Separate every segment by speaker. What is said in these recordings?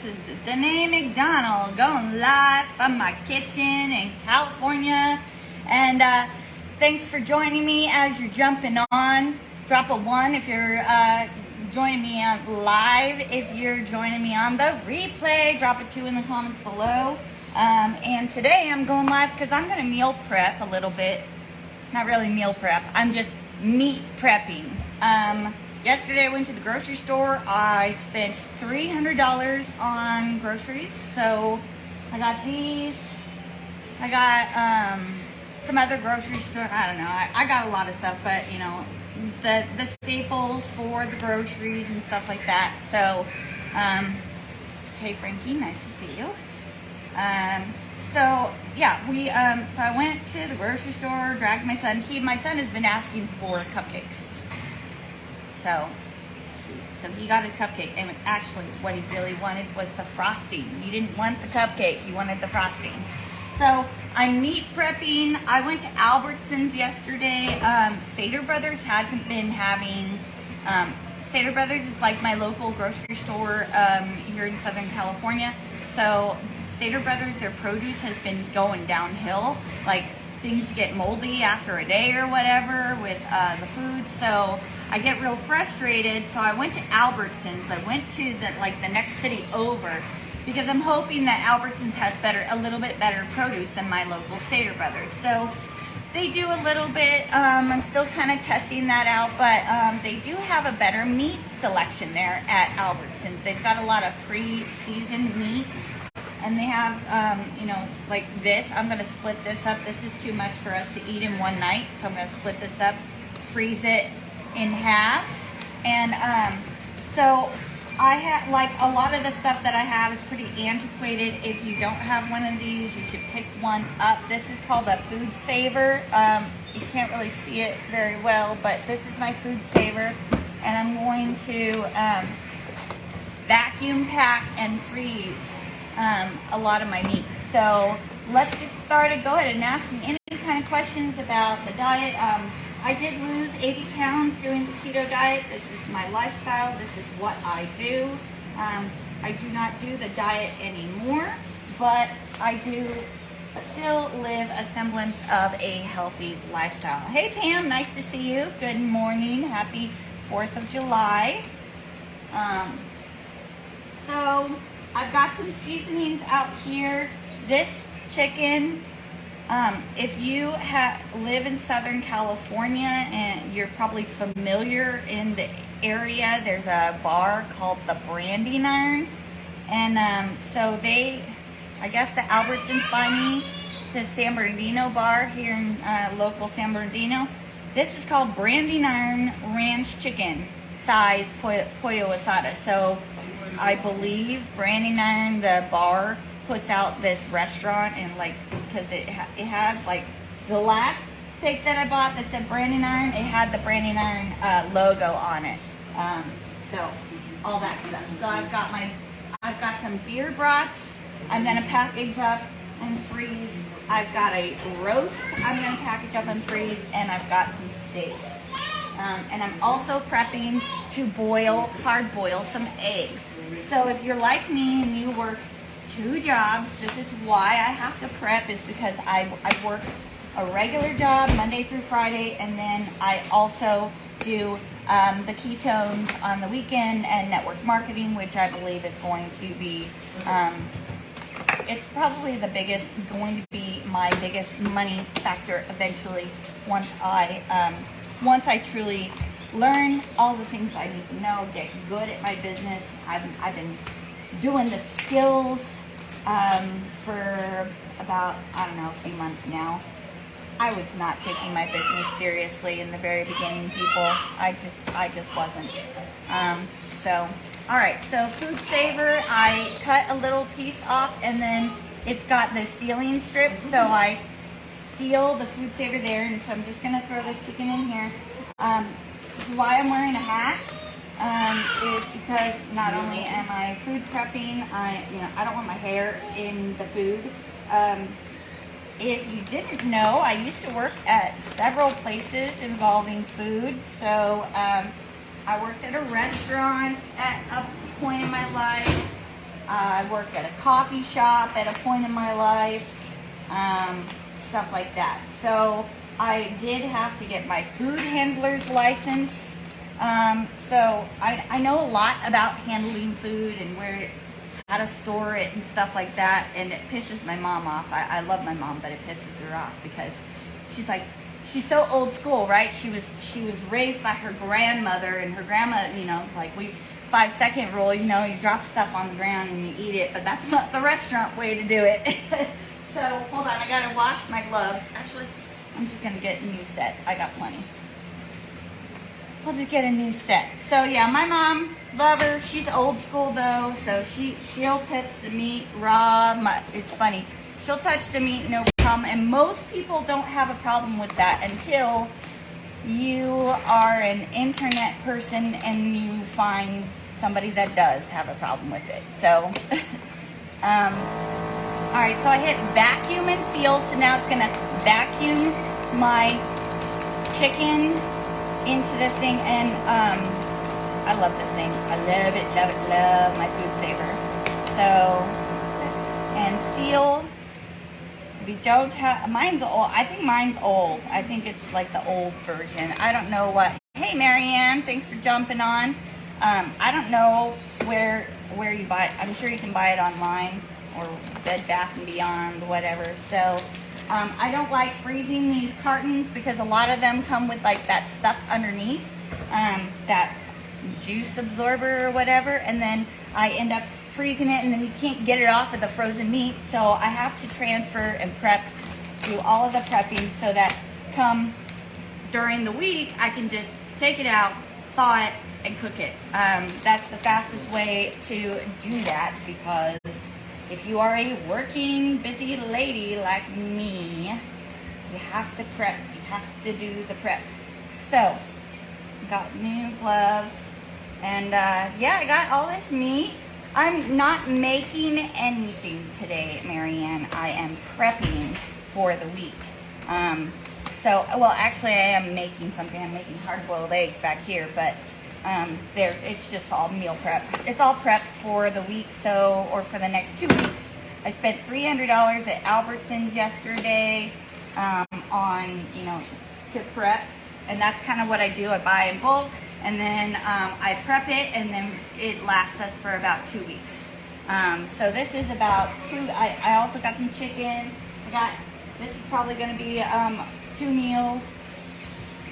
Speaker 1: This is Danae McDonald going live from my kitchen in California. And thanks for joining me as you're jumping on. Drop a 1 if you're joining me on live. If you're joining me on the replay, drop a 2 in the comments below. And today I'm going live because I'm going to meal prep a little bit. Not really meal prep. I'm just meat prepping. Yesterday I went to the grocery store. I spent $300 on groceries. So I got these. I got some other grocery store. I don't know. I got a lot of stuff, but you know, the staples for the groceries and stuff like that. So, hey Frankie, nice to see you. So yeah, so I went to the grocery store, dragged my son. My son has been asking for cupcakes. So he got his cupcake, and actually what he really wanted was the frosting. He didn't want the cupcake, he wanted the frosting. So I'm meat prepping. I went to Albertsons yesterday. Stater Brothers hasn't been having, Stater Brothers is like my local grocery store here in Southern California. So Stater Brothers, their produce has been going downhill. Like things get moldy after a day or whatever with the food. So I get real frustrated. So I went to Albertsons. I went to the next city over because I'm hoping that Albertsons has a little bit better produce than my local Stater Brothers. So they do a little bit. I'm still kind of testing that out, but they do have a better meat selection there at Albertsons. They've got a lot of pre-seasoned meats. And they have, you know, like this. I'm going to split this up. This is too much for us to eat in one night. So I'm going to split this up, freeze it in halves. And so I have, like, a lot of the stuff that I have is pretty antiquated. If you don't have one of these, you should pick one up. This is called a Food Saver. You can't really see it very well, but this is my Food Saver. And I'm going to vacuum pack and freeze a lot of my meat. So let's get started. Go ahead and ask me any kind of questions about the diet. I did lose 80 pounds doing the keto diet. This is my lifestyle. This is what I do. I do not do the diet anymore, but I do still live a semblance of a healthy lifestyle. Hey Pam, nice to see you. Good morning. Happy 4th of July. So I've got some seasonings out here. This chicken, if you live in Southern California and you're probably familiar in the area, there's a bar called the Branding Iron. And so I guess the Albertsons by me, it's a San Bernardino bar here in local San Bernardino. This is called Branding Iron Ranch Chicken Thighs Pollo Asada. So I believe Branding Iron, the bar, puts out this restaurant, and like, because it had like the last steak that I bought that said Branding Iron, it had the Branding Iron logo on it. So all that stuff. So I've got some beer brats. I'm gonna package up and freeze. I've got a roast I'm gonna package up and freeze, and I've got some steaks. And I'm also prepping to hard boil some eggs. So if you're like me and you work 2 jobs, this is why I have to prep, is because I work a regular job Monday through Friday, and then I also do the ketones on the weekend and network marketing, which I believe is going to be, it's probably going to be my biggest money factor eventually once I truly learn all the things I need to know, get good at my business. I've been doing the skills for about, I don't know, a few months now. I was not taking my business seriously in the very beginning, people. I just wasn't. So, all right, so Food Saver, I cut a little piece off, and then it's got the sealing strips, so I seal the Food Saver there, and so I'm just gonna throw this chicken in here. Why I'm wearing a hat is because not only am I food prepping, I don't want my hair in the food. If you didn't know, I used to work at several places involving food. So I worked at a restaurant at a point in my life. I worked at a coffee shop at a point in my life, stuff like that. So I did have to get my food handler's license. So I know a lot about handling food and how to store it and stuff like that, and it pisses my mom off. I love my mom, but it pisses her off because she's so old school, right? She was raised by her grandmother, and her grandma, 5-second rule, you drop stuff on the ground and you eat it, but that's not the restaurant way to do it. So hold on, I gotta wash my gloves. Actually, I'm just gonna get a new set. I got plenty. I'll just get a new set. So yeah, my mom, love her. She's old school though, so she'll touch the meat raw. It's funny. She'll touch the meat, no problem. And most people don't have a problem with that until you are an internet person and you find somebody that does have a problem with it. So, all right. So I hit vacuum and seal. So now it's gonna vacuum my chicken into this thing, and I love this thing. I love it, love my food saver. So, and seal. If you don't have, mine's old. I think mine's old. I think it's like the old version. I don't know what. Hey, Marianne, thanks for jumping on. I don't know where you buy it. I'm sure you can buy it online or Bed Bath & Beyond, whatever. So. I don't like freezing these cartons because a lot of them come with like that stuff underneath, that juice absorber or whatever, and then I end up freezing it and then you can't get it off of the frozen meat, so I have to transfer and prep, do all of the prepping so that come during the week I can just take it out, thaw it, and cook it. That's the fastest way to do that, because if you are a working, busy lady like me, you have to prep. You have to do the prep. So, got new gloves. And yeah, I got all this meat. I'm not making anything today, Marianne. I am prepping for the week. Well, actually, I am making something. I'm making hard-boiled eggs back here, but it's just all meal prep. It's all prep for the week, or for the next 2 weeks. I spent $300 at Albertsons yesterday on, to prep, and that's kind of what I do. I buy in bulk, and then I prep it, and then it lasts us for about 2 weeks. So this is about I also got some chicken. This is probably going to be 2 meals.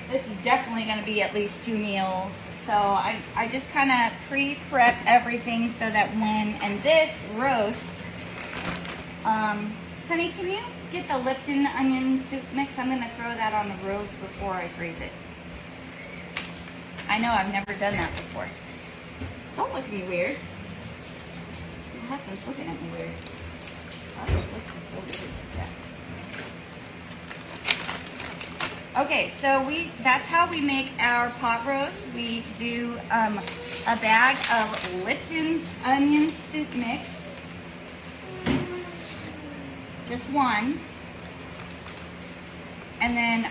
Speaker 1: This is definitely going to be at least 2 meals. So I just kind of pre-prep everything so that and this roast, honey, can you get the Lipton onion soup mix? I'm going to throw that on the roast before I freeze it. I know, I've never done that before. Don't look at me weird. My husband's looking at me weird. I don't look at me so weird like that. Okay, so that's how we make our pot roast. We do a bag of Lipton's onion soup mix. Just one. And then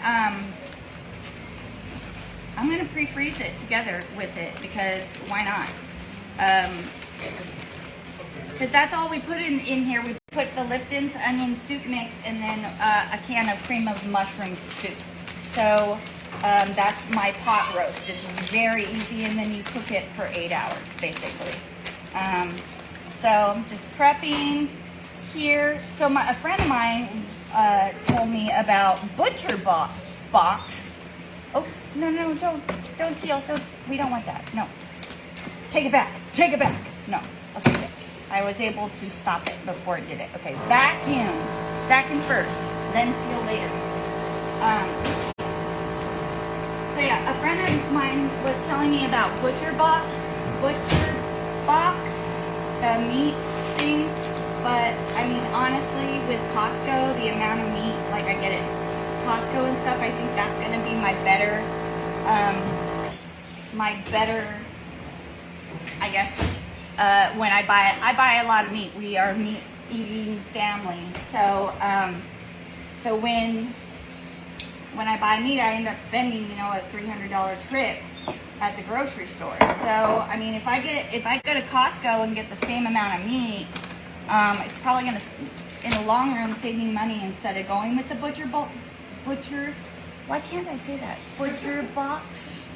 Speaker 1: I'm going to pre-freeze it together with it because why not? Because that's all we put in here. We put the Lipton's onion soup mix and then a can of cream of mushroom soup. So that's my pot roast. It's very easy, and then you cook it for 8 hours, basically. So I'm just prepping here. So a friend of mine told me about Butcher Box. Oops, no, don't seal. We don't want that. No. Take it back. No. Okay, good. I was able to stop it before it did it. Okay, vacuum first, then seal later. So yeah, a friend of mine was telling me about Butcher Box, the meat thing. But I mean, honestly, with Costco, the amount of meat, like I get it, Costco and stuff, I think that's gonna be my better, I guess. When I buy a lot of meat. We are a meat eating family, so when I buy meat, I end up spending, a $300 trip at the grocery store. So I mean, if I go to Costco and get the same amount of meat, it's probably gonna, in the long run, save me money instead of going with the butcher. Why can't I say that? Butcher box.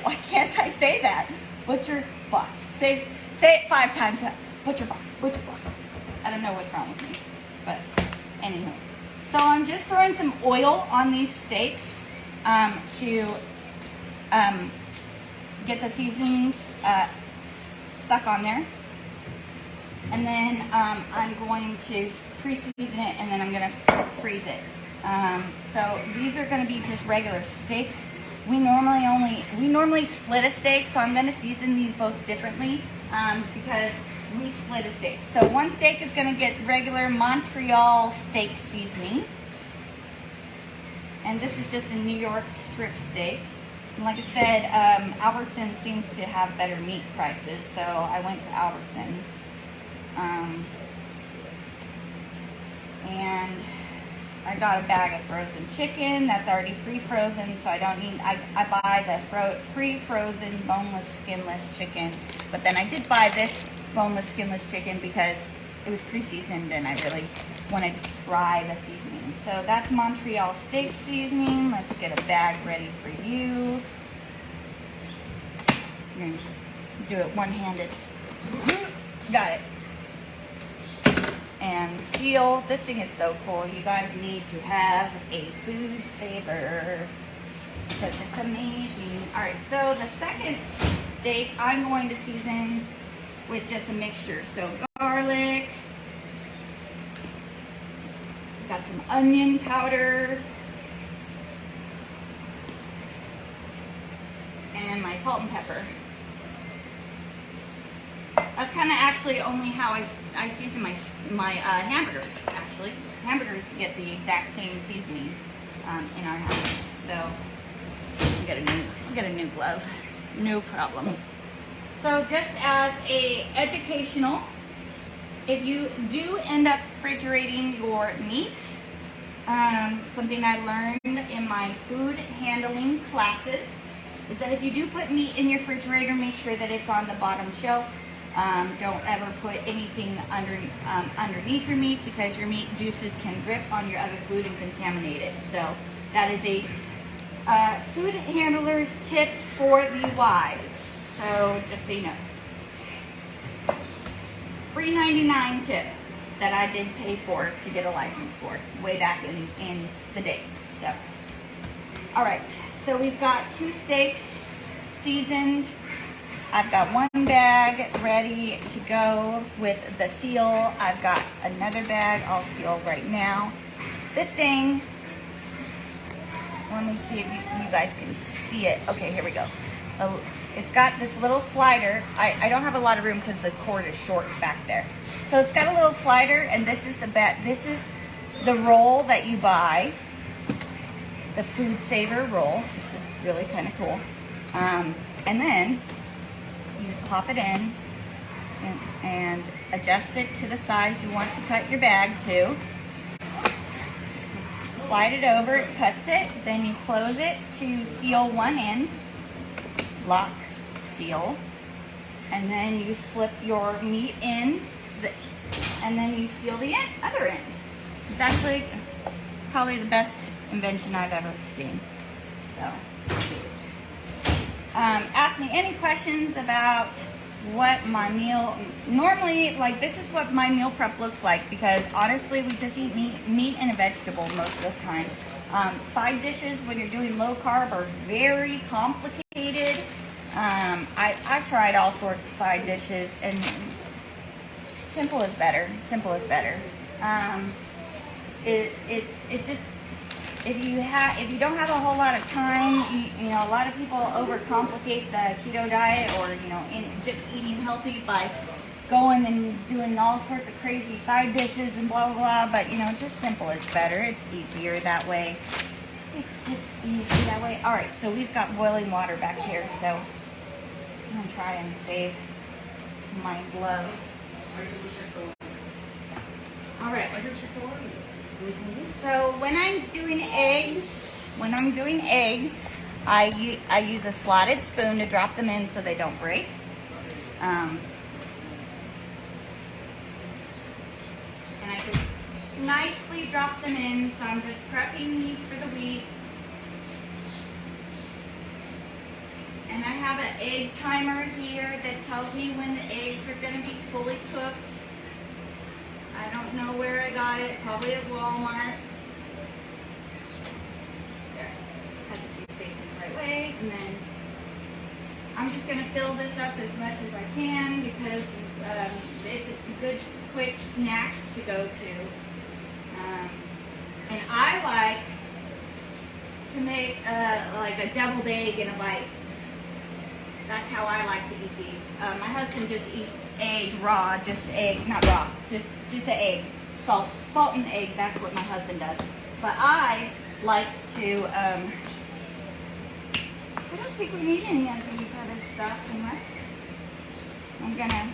Speaker 1: Why can't I say that? Butcher box. Say it 5 times. Butcher box. Butcher box. I don't know what's wrong with me, but anyway. So I'm just throwing some oil on these steaks to get the seasonings stuck on there. And then I'm going to pre-season it, and then I'm going to freeze it. So these are going to be just regular steaks. We normally split a steak, so I'm going to season these both differently because we split a steak. So one steak is going to get regular Montreal steak seasoning, and this is just a New York strip steak. And like I said, Albertsons seems to have better meat prices, so I went to Albertsons. And I got a bag of frozen chicken that's already pre-frozen, so I don't need, I buy the pre-frozen boneless, skinless chicken. But then I did buy this boneless, skinless chicken because it was pre-seasoned and I really wanted to try the seasoning. So that's Montreal steak seasoning. Let's get a bag ready for you. You're gonna do it one-handed. Got it. And seal. This thing is so cool. You guys need to have a food saver because it's amazing. All right, so the second steak I'm going to season with just a mixture. So garlic, got some onion powder, and my salt and pepper. That's kind of actually only how I season my hamburgers, actually. Hamburgers get the exact same seasoning in our house. So I'll get a new glove. No problem. So just as a educational, if you do end up refrigerating your meat, something I learned in my food handling classes is that if you do put meat in your refrigerator, make sure that it's on the bottom shelf. Don't ever put anything underneath your meat because your meat juices can drip on your other food and contaminate it. So that is a food handler's tip for the wise. So just so you know. Free 99 tip that I did pay for to get a license for way back in the day. So, all right. So we've got 2 steaks seasoned. I've got one bag ready to go with the seal. I've got another bag I'll seal right now. This thing, let me see if you guys can see it. Okay, here we go. It's got this little slider. I don't have a lot of room because the cord is short back there. So it's got a little slider, and this is the roll that you buy. The Food Saver roll. This is really kind of cool. And then you just pop it in and adjust it to the size you want to cut your bag to. Slide it over, it cuts it, then you close it to seal one end, lock, seal, and then you slip your meat in, and then you seal the other end. It's actually probably the best invention I've ever seen. So, ask me any questions about what my meal, normally, like this is what my meal prep looks like because honestly we just eat meat and a vegetable most of the time. Side dishes when you're doing low carb are very complicated. I've tried all sorts of side dishes and simple is better. Simple is better. It just, if you don't have a whole lot of time, you know, a lot of people overcomplicate the keto diet or, you know, just eating healthy by going and doing all sorts of crazy side dishes and blah, blah, blah. But, you know, just simple is better. It's easier that way. It's just easy that way. All right, so we've got boiling water back here. So I'm going to try and save my glove. All right. So when I'm doing eggs, I use a slotted spoon to drop them in so they don't break. And I just nicely drop them in. So I'm just prepping these for the week. And I have an egg timer here that tells me when the eggs are going to be fully cooked. I don't know where I got it, probably at Walmart. There, have to be facing the right way. And then I'm just going to fill this up as much as I can because it's a good quick snack to go to. And I like to make like a deviled egg in a bite. That's how I like to eat these. My husband just eats egg raw, just egg, not raw, just the egg, salt and egg. That's what my husband does. But I like to. I don't think we need any of these other stuff unless I'm gonna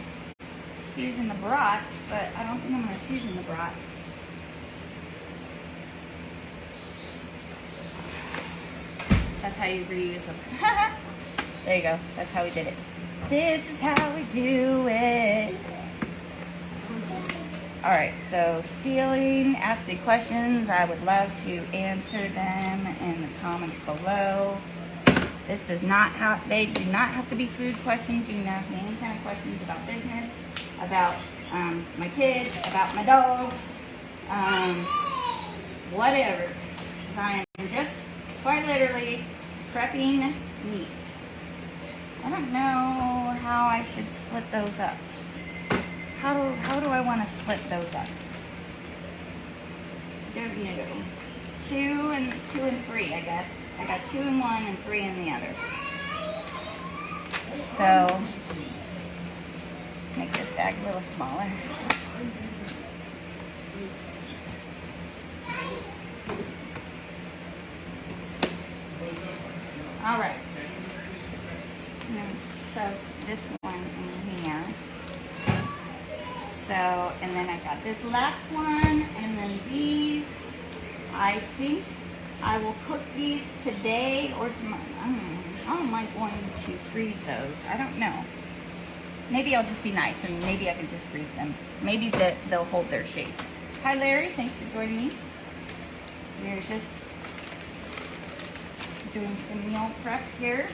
Speaker 1: season the brats. But I don't think I'm gonna season the brats. That's how you reuse them. There you go. That's how we did it. This is how we do it. All right, so sealing, ask me questions. I would love to answer them in the comments below. This does not have, they do not have to be food questions. You can ask me any kind of questions about business, about my kids, about my dogs, whatever. I am just quite literally prepping meat. I don't know how I should split those up. How do I want to split those up? Don't know. Two and three, I guess. I got 2 in one and 3 in the other. So make this bag a little smaller. All right. I'm going to shove this one in here. So, and then I got this last one, and then these. I think I will cook these today or tomorrow. How am I going to freeze those? I don't know. Maybe I'll just be nice, and maybe I can just freeze them. Maybe they'll hold their shape. Hi, Larry. Thanks for joining me. We're just doing some meal prep here.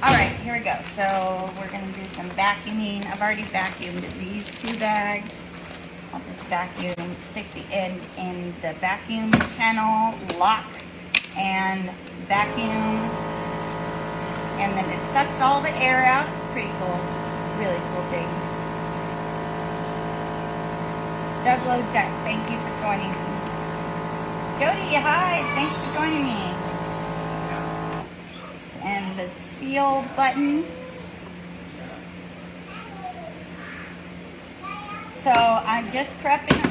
Speaker 1: All right, here we go. So we're gonna do some vacuuming. I've already vacuumed these 2 bags. I'll just vacuum, stick the end in the vacuum channel, lock, and vacuum. And then it sucks all the air out. It's pretty cool, really cool thing. Doug Low Duck, thank you for joining me. Jody, hi, thanks for joining me. And the seal button. So I'm just prepping.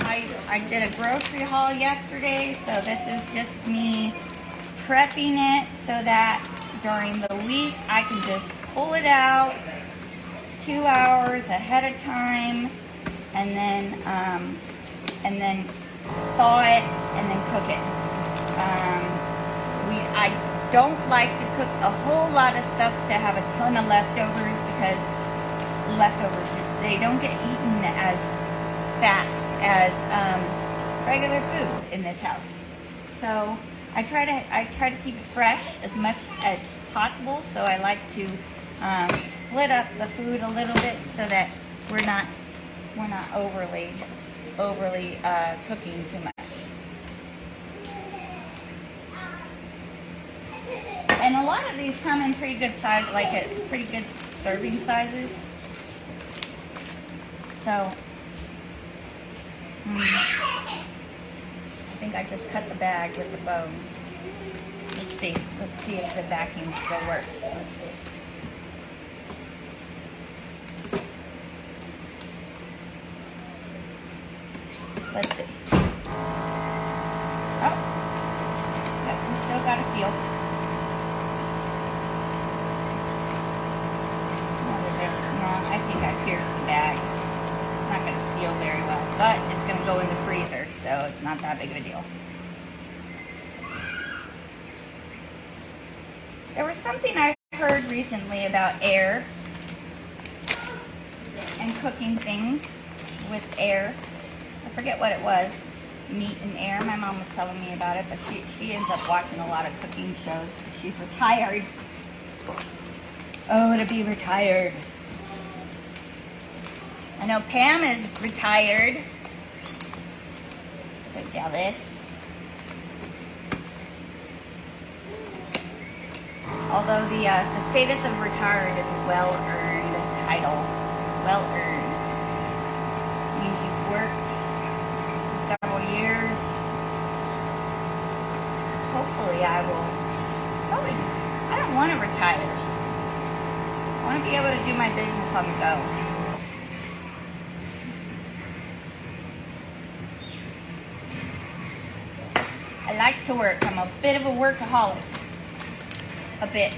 Speaker 1: I did a grocery haul yesterday, so this is just me prepping it so that during the week I can just pull it out 2 hours ahead of time, and then thaw it and then cook it. I don't like to cook a whole lot of stuff to have a ton of leftovers, because leftovers they don't get eaten as fast as regular food in this house. So I try to keep it fresh as much as possible. So I like to split up the food a little bit so that we're not overly cooking too much. And a lot of these come in pretty good size, like at pretty good serving sizes. So I think I just cut the bag with the bone. Let's see if the vacuum still works. Let's see. Let's see. Oh, yep, we still got a seal. I think I pierced the bag. It's not going to seal very well, but it's going to go in the freezer, so it's not that big of a deal. something I heard recently about air and cooking things with air. I forget what it was. Meat and air. My mom was telling me about it, but she ends up watching a lot of cooking shows because she's retired. Oh, to be retired. I know Pam is retired. So jealous. Although the status of retired is a well-earned title. Well-earned. Means you've worked for several years. Hopefully I will. Probably. I don't want to retire. I want to be able to do my business on the go. I like to work. I'm a bit of a workaholic. A bit.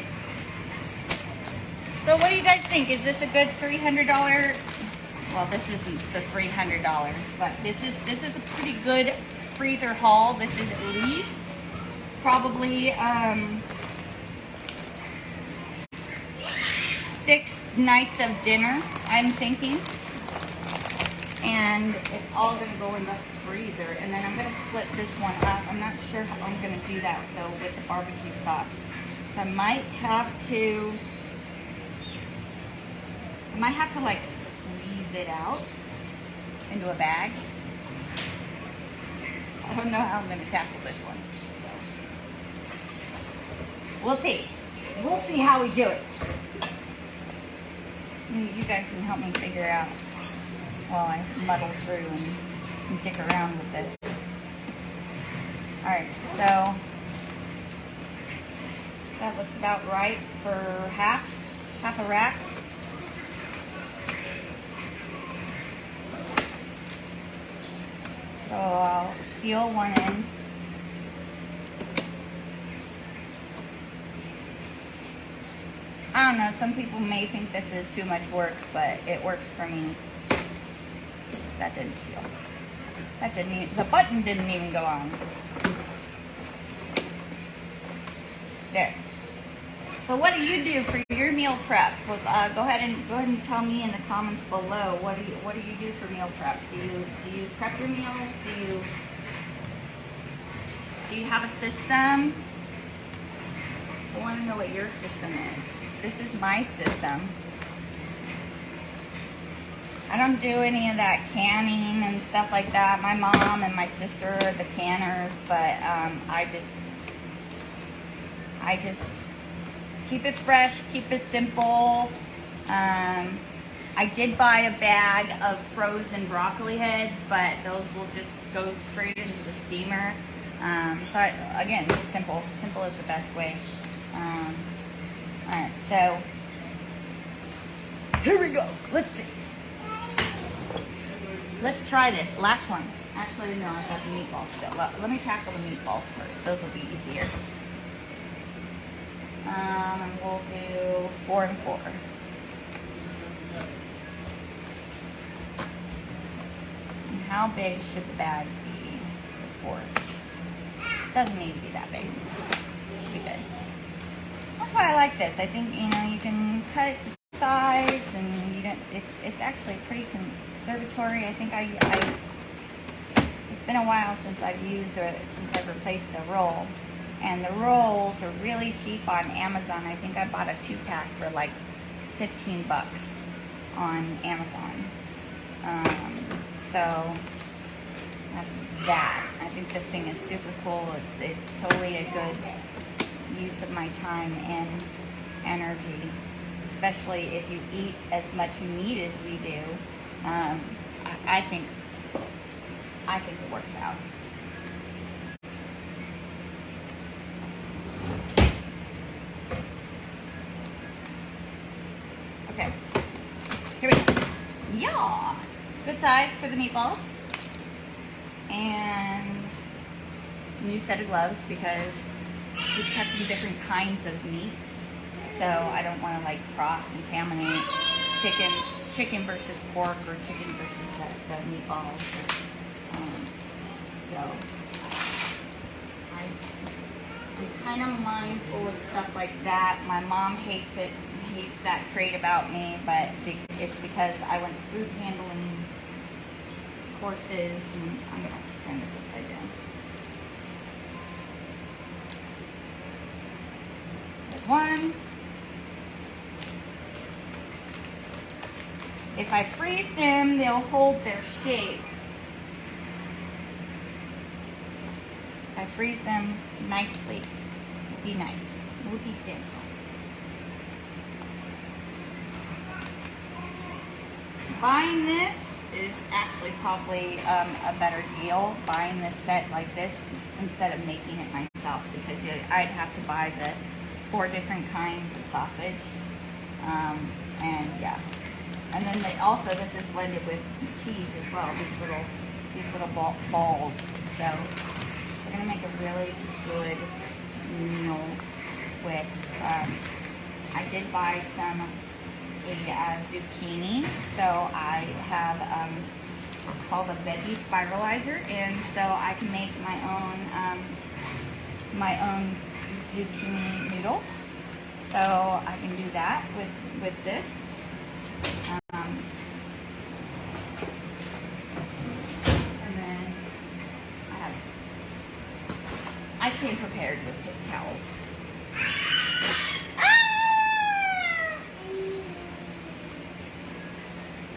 Speaker 1: So what do you guys think? Is this a good $300? Well, this isn't the $300, but this is a pretty good freezer haul. This is at least probably 6 nights of dinner, I'm thinking. And it's all going to go in the freezer. And then I'm going to split this one up. I'm not sure how I'm going to do that, though, with the barbecue sauce. So I might have to, like, squeeze it out into a bag. I don't know how I'm going to tackle this one. So we'll see. We'll see how we do it. You guys can help me figure out while I muddle through and dick around with this. Alright, so that looks about right for half a rack. So I'll seal one end. I don't know, some people may think this is too much work, but it works for me. That didn't seal. That didn't even, the button didn't even go on. There. So what do you do for your meal prep? Well, go ahead and tell me in the comments below. What do you do for meal prep? Do you prep your meals? Do you have a system? I want to know what your system is. This is my system. I don't do any of that canning and stuff like that. My mom and my sister are the canners, but I just keep it fresh, keep it simple. I did buy a bag of frozen broccoli heads, but those will just go straight into the steamer. Again, just simple. Simple is the best way. Alright, so here we go. Let's see. Let's try this. Last one. Actually, no, I've got the meatballs still. Let me tackle the meatballs first. Those will be easier. And we'll do 4 and 4. And how big should the bag be for 4? Doesn't need to be that big. Should be good. That's why I like this. I think, you can cut it to size, and you don't. It's actually pretty conservatory. I think it's been a while since I've replaced the roll, and the rolls are really cheap on Amazon. I think I bought a 2-pack for like $15 on Amazon. So that's that. I think this thing is super cool. It's totally a good use of my time and energy, especially if you eat as much meat as we do. I think it works out. Okay, here we go. Yeah, good size for the meatballs, and new set of gloves because we're touching different kinds of meats, so I don't want to like cross-contaminate chicken versus pork or chicken versus the meatballs. So I'm kind of mindful of stuff like that. My mom hates that trait about me, but it's because I went to food handling courses, and I'm gonna have to turn this upside down. There's one. If I freeze them, they'll hold their shape. If I freeze them nicely, it'll be nice. It'll be gentle. Buying this is actually probably a better deal, buying this set like this instead of making it myself, because I'd have to buy the 4 different kinds of sausage. And yeah. And then this is blended with cheese as well, these little balls. So we're gonna make a really good meal with, I did buy a zucchini, so I have it's called a veggie spiralizer, and so I can make my own zucchini noodles. So I can do that with this. And then I came prepared with paper towels.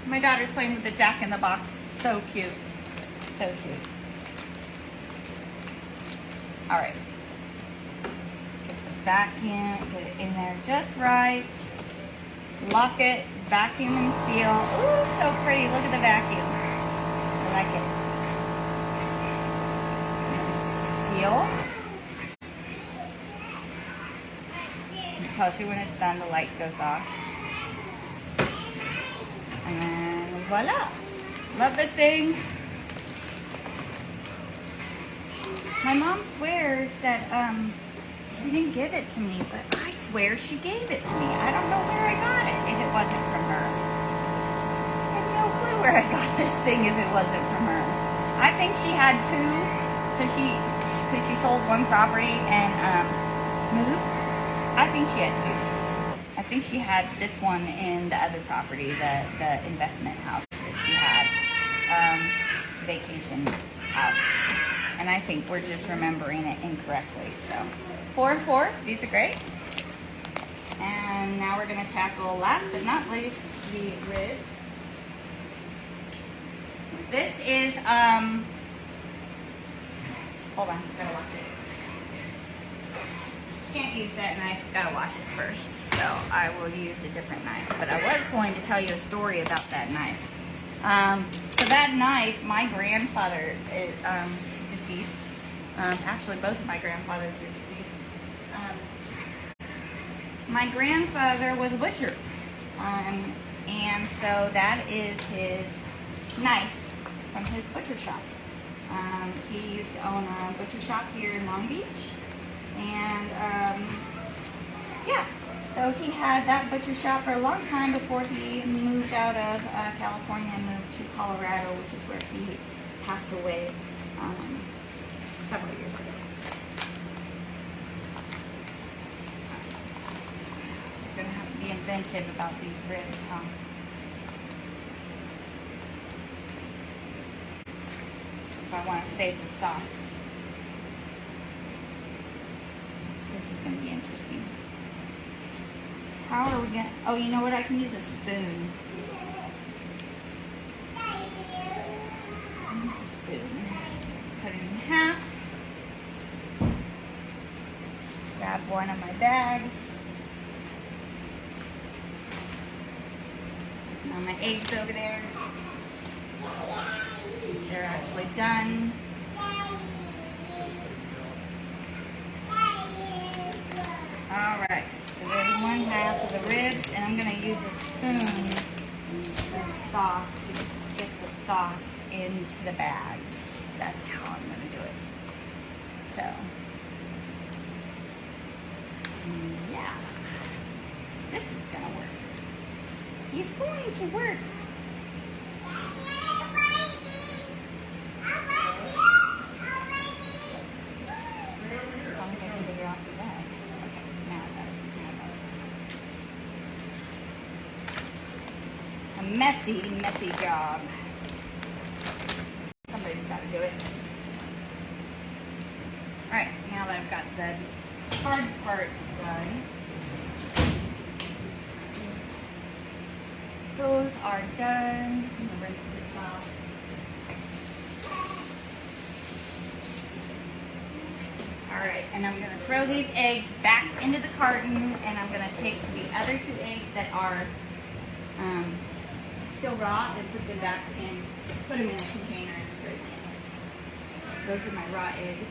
Speaker 1: My daughter's playing with the Jack in the Box. So cute. So cute. All right. Get the vacuum, get it in there just right. Lock it, vacuum and seal. Ooh, so pretty. Look at the vacuum. I like it. Seal. It tells you when it's done, the light goes off. And voila. Love this thing. My mom swears that she didn't give it to me, but I swear she gave it to me. I don't know where I got it if it wasn't from her. I have no clue where I got this thing if it wasn't from her. I think she had 2 because she sold one property and moved. I think she had 2. I think she had this one in the other property, the investment house that she had, vacation house. And I think we're just remembering it incorrectly. So 4 and 4, these are great. And now we're gonna tackle, last but not least, the ribs. This is, hold on, gotta wash it. Can't use that knife, gotta wash it first. So I will use a different knife. But I was going to tell you a story about that knife. So that knife, my grandfather is deceased. Actually, both of my grandfathers are deceased. My grandfather was a butcher. And so that is his knife from his butcher shop. He used to own a butcher shop here in Long Beach. And yeah, so he had that butcher shop for a long time before he moved out of California and moved to Colorado, which is where he passed away several years ago. We're gonna have to be inventive about these ribs, huh? If I want to save the sauce. This is going to be interesting. How are we going to... Oh, you know what? I can use a spoon. Use a spoon. Cut it in half. Grab one of my bags. Now my eggs over there. They're actually done. Alright, so there's 1/2 of the ribs, and I'm going to use a spoon, the sauce, to get the sauce into the bags. That's how I'm going to do it. So, yeah, this is going to work. He's going to work. As long as I can figure out A messy, messy job. Somebody's got to do it. Alright, now that I've got the hard part done, those are done. I'm gonna rinse this off. Alright, and I'm gonna throw these eggs back into the carton, and I'm gonna take the other 2 eggs that are still raw and put them back in, put them in a container in the fridge. Those are my raw eggs.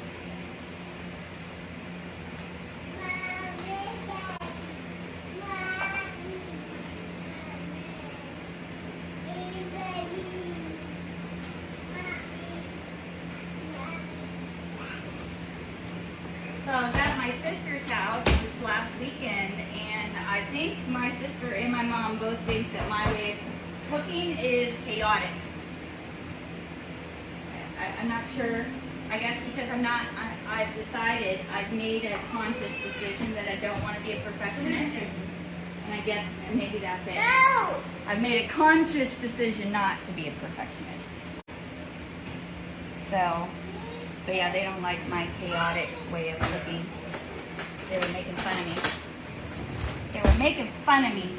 Speaker 1: So I was at my sister's house this last weekend, and I think my sister and my mom both think that my way of cooking is chaotic. I'm not sure. I guess because I've decided, I've made a conscious decision that I don't want to be a perfectionist. And I guess maybe that's it. No! I've made a conscious decision not to be a perfectionist. So, but yeah, they don't like my chaotic way of cooking. They were making fun of me. They were making fun of me.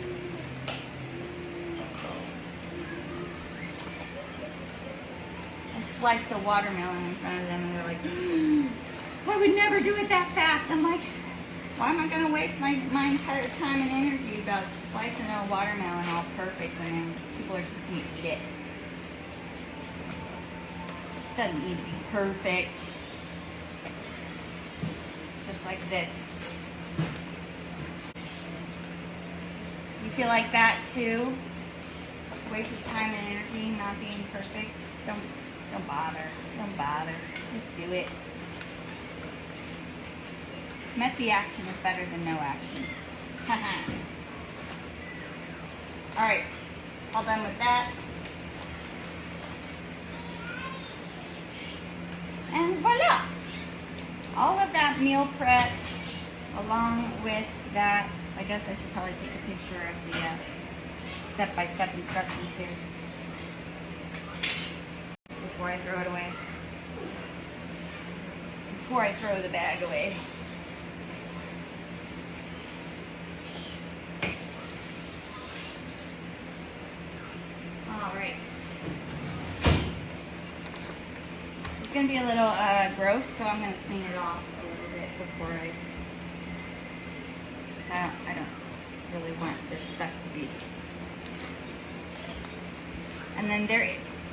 Speaker 1: I sliced a watermelon in front of them and they're like, I would never do it that fast. I'm like, why am I going to waste my entire time and energy about slicing a watermelon all perfect when people are just going to eat it? It doesn't need to be perfect. Just like this. You feel like that too? Waste your time and energy not being perfect? Don't bother. Don't bother. Just do it. Messy action is better than no action. Haha. Alright. All done with that. And voila! All of that meal prep, along with that, I guess I should probably take a picture of the step-by-step instructions here before I throw it away. Before I throw the bag away. Alright. It's going to be a little gross, so I'm going to clean it off a little bit before I don't really want this stuff to be. And then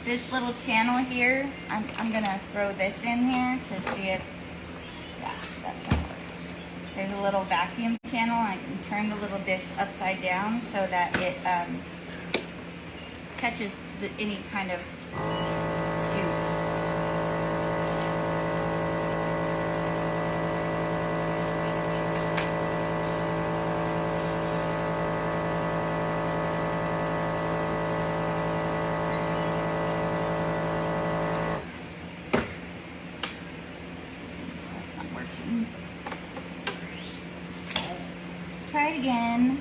Speaker 1: this little channel here, I'm going to throw this in here to see if, yeah, that's going to work. There's a little vacuum channel, and I can turn the little dish upside down so that it catches any kind of juice. That's not working. Let's try it again.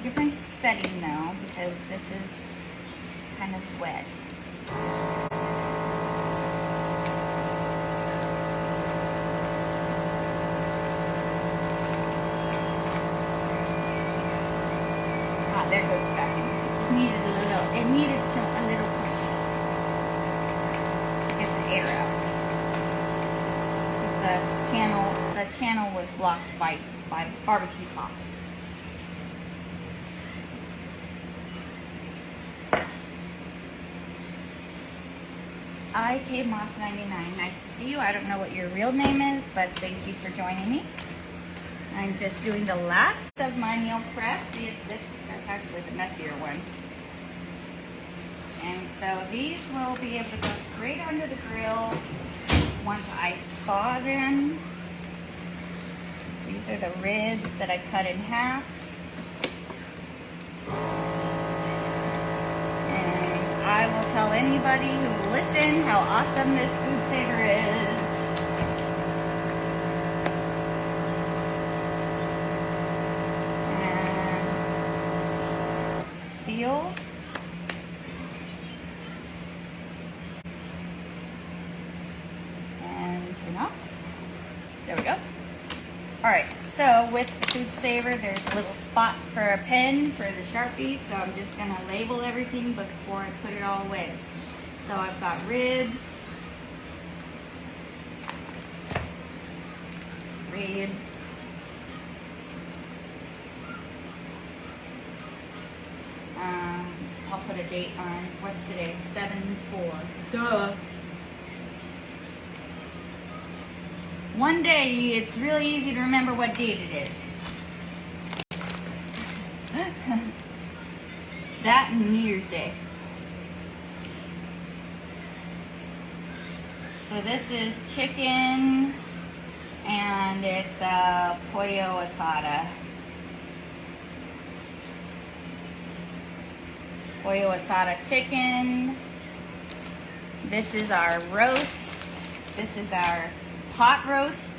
Speaker 1: Different setting now because this is kind of wet. Ah, there goes the vacuum. It just needed a little push to get the air out. The channel was blocked by barbecue sauce. Cave Moss 99. Nice to see you. I don't know what your real name is, but thank you for joining me. I'm just doing the last of my meal prep. That's actually the messier one. And so these will be able to go straight under the grill once I thaw them. These are the ribs that I cut in half. I will tell anybody who will listen how awesome this food saver is. And see seal. And turn off. There we go. All right, so with the food saver, there's a little spot for a pen for the Sharpie, so I'm just gonna label everything before I put it all away. So I've got ribs, I'll put a date on, what's today, 7/4, duh. One day, it's really easy to remember what date it is. That and New Year's Day. So this is chicken, and it's a pollo asada. Pollo asada chicken. This is our roast. This is our pot roast.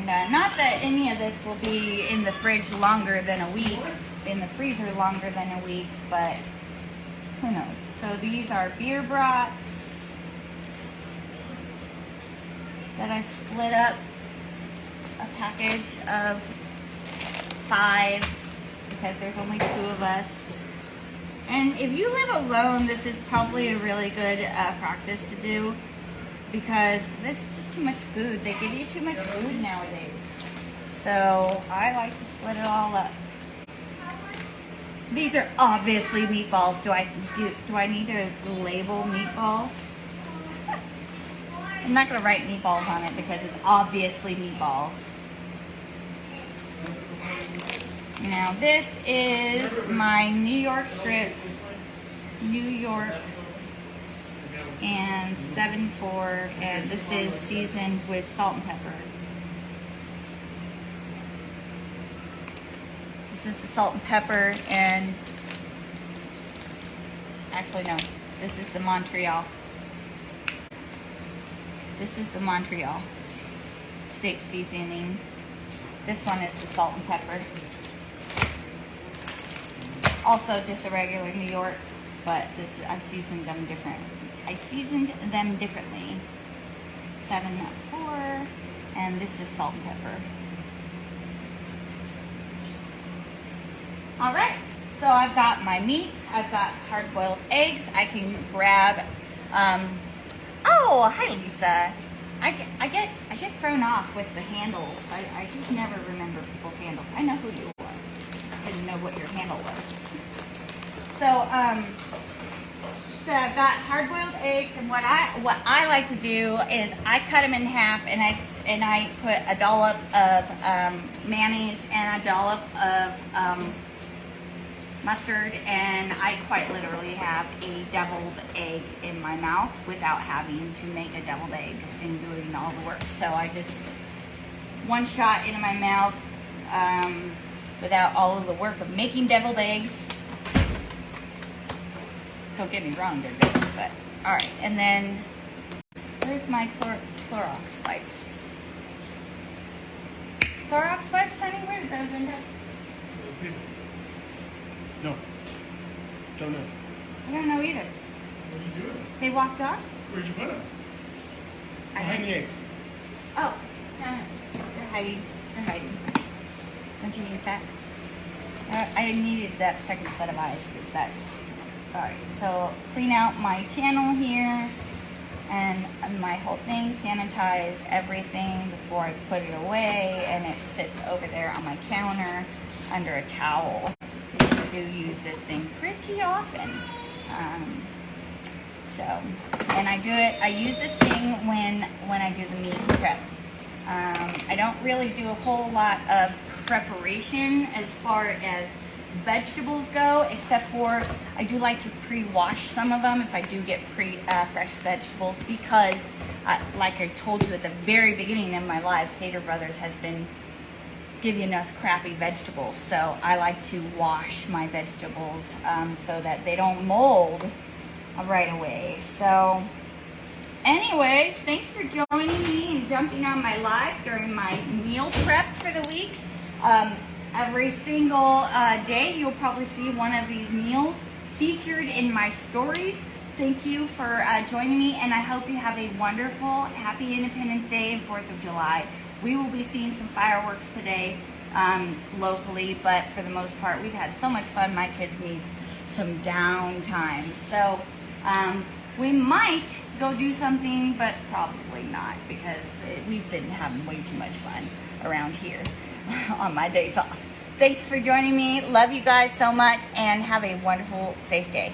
Speaker 1: And not that any of this will be in the fridge longer than a week, in the freezer longer than a week, but who knows. So these are beer brats that I split up a package of 5 because there's only 2 of us. And if you live alone, this is probably a really good practice to do because this is just too much food. They give you too much food nowadays. So I like to split it all up. These are obviously meatballs. Do I need to label meatballs? I'm not going to write meatballs on it because it's obviously meatballs. Now this is my New York strip, New York, and 7/4, and this is seasoned with salt and pepper. This is the salt and pepper, and actually no, this is the Montreal. This is the Montreal steak seasoning. This one is the salt and pepper. Also just a regular New York, but this I seasoned them different. I seasoned them differently. 7/4, and this is salt and pepper. All right, so I've got my meats. I've got hard-boiled eggs. I can grab. Oh, hi Lisa. I get thrown off with the handles. I just never remember people's handles. I know who you are. I didn't know what your handle was. So I've got hard-boiled eggs, and what I like to do is I cut them in half, and I put a dollop of mayonnaise and a dollop of mustard, and I quite literally have a deviled egg in my mouth without having to make a deviled egg and doing all the work. So I just one shot into my mouth without all of the work of making deviled eggs. Don't get me wrong, they're good, but all right. And then where's my Clorox wipes? Clorox wipes, honey? Where did those end up?
Speaker 2: No. Don't know.
Speaker 1: I don't know either.
Speaker 2: What'd you do?
Speaker 1: They walked off?
Speaker 2: Where'd you put them? Behind the eggs.
Speaker 1: Oh, no. They're hiding. They're hiding. Don't you hate that? I needed that second set of eyes because that's... Alright, so clean out my channel here and my whole thing, sanitize everything before I put it away, and it sits over there on my counter under a towel. I do use this thing pretty often. And I use this thing when I do the meat prep. I don't really do a whole lot of preparation as far as vegetables go, except for I do like to pre-wash some of them if I do get fresh vegetables, because like I told you at the very beginning of my live, Stater Brothers has been give you nice crappy vegetables. So I like to wash my vegetables so that they don't mold right away. So anyways, thanks for joining me and jumping on my live during my meal prep for the week. Every single day you'll probably see one of these meals featured in my stories. Thank you for joining me, and I hope you have a wonderful, happy Independence Day and 4th of July. We will be seeing some fireworks today locally, but for the most part, we've had so much fun. My kids need some downtime. So we might go do something, but probably not, because we've been having way too much fun around here on my days off. Thanks for joining me. Love you guys so much, and have a wonderful, safe day.